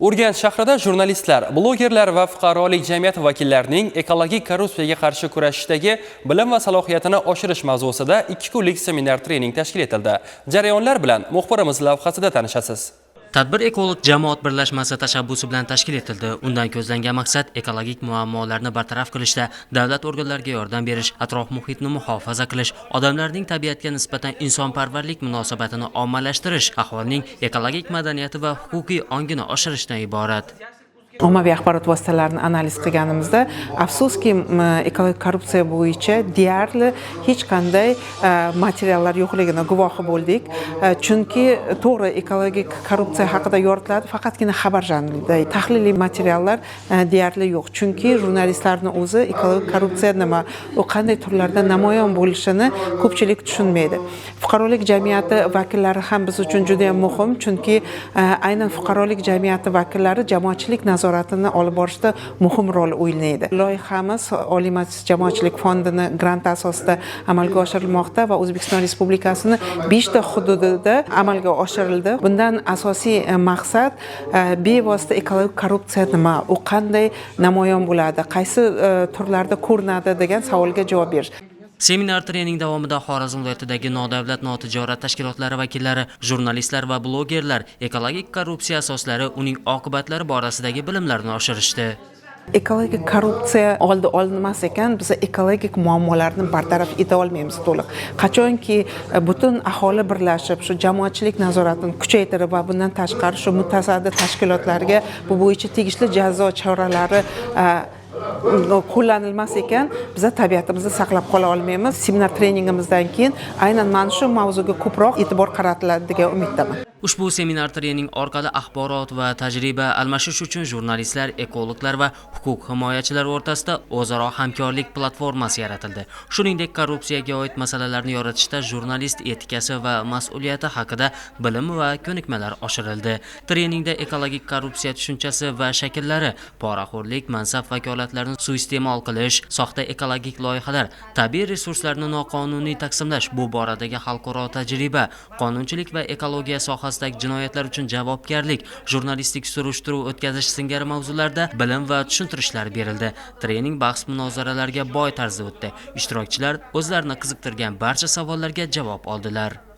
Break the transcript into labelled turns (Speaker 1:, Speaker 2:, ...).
Speaker 1: Urganch shahrida jurnalistlar, blogerlar va fuqarolik jamiyati vakillarining ekologik korrupsiyaga qarshi kurashishdagi bilim va salohiyatini oshirish mavzusida 2 kunlik seminar-trening tashkil etildi. Jarayonlar bilan muxbirimiz lavhasida tanishasiz.
Speaker 2: Tadbir ekolog jamoat birlashmasi tashabbusi bilan tashkil etildi. Undan ko'zlangan maqsad ekologik muammolarni bartaraf qilishda davlat organlariga yordam berish, atrof muhitni muhofaza qilish, odamlarning tabiatga nisbatan insonparvarlik munosabatini ommalashtirish, aholining ekologik madaniyati va huquqiy ongini oshirishdan iborat.
Speaker 3: Ommaviy axborot vositalarini analiz qilganimizda, afsuski ekologik korrupsiya bo'yicha deyarli hech qanday materiallar yo'qligini guvohi bo'ldik. Chunki to'g'ri ekologik korrupsiya haqida yoritiladi, faqatgina xabar janrida. Tahliliy materiallar deyarli yo'q. Chunki jurnalistlarning o'zi ekologik korrupsiya nima, u qanday turlarda namoyon bo'lishini ko'pchilik tushunmaydi. Fuqarolik jamiyati vakillari ham biz uchun juda ham muhim, chunki aynan fuqarolik jamiyati vakillari jamoatchilik nazoratini olib borishda muhim rol o'ynaydi. Loyihamiz Oliy Majlis Jamoatchilik fondining grant asosida amalga oshirilmoqda va O'zbekiston Respublikasining 5 ta hududida amalga oshirildi. Bundan asosiy maqsad bevosita ekologik korrupsiya nima, u qanday namoyon bo'ladi, qaysi turlarda ko'rinadi degan savolga javob berish.
Speaker 2: Seminar trening davomida Xorazm viloyatidagi nodavlat notijorat tashkilotlari vakillari, jurnalistlar va blogerlar ekologik korrupsiya asoslari, uning oqibatlari borasidagi bilimlarini oshirishdi.
Speaker 3: Ekologik korrupsiya oldi olinmas ekan, biz ekologik muammolarni bartaraf eta olmaymiz to'liq. Qachonki butun aholi birlashib, shu jamoatchilik nazoratini kuchaytirib va bundan tashqari shu mutasaddi tashkilotlarga bu bo'yicha tegishli jazo choralari qo'llanilmas ekan, biz tabiatimizni saqlab qola olmaymiz. Seminar treningimizdan keyin aynan mana shu mavzuga ko'proq e'tibor qaratiladi degan umiddaman.
Speaker 2: Ushbu seminar trening orqali axborot va tajriba almashish uchun jurnalistlar, ekologlar va huquq himoyachilar o'rtasida o'zaro hamkorlik platformasi yaratildi. Shuningdek, korrupsiyaga oid masalalarni yoritishda jurnalist etikasi va mas'uliyati haqida bilim va ko'nikmalar oshirildi. Treningda ekologik korrupsiya tushunchasi va shakllari, poraxo'rlik, mansab vakolatlarini suiiste'mol qilish, soxta ekologik loyihalar, tabiiy resurslarni noqonuniy taqsimlash, bu boradagi xalqaro tajriba, qonunchilik va ekologiya sohasidagi jinoyatlar uchun javobgarlik, jurnalistik surishtiruv o'tkazish singari mavzularda bilim va tushuntirishlar berildi. Trening bahs-munozaralarga boy tarzda o'tdi. Ishtirokchilar o'zlarini qiziqtirgan barcha savollarga javob oldilar.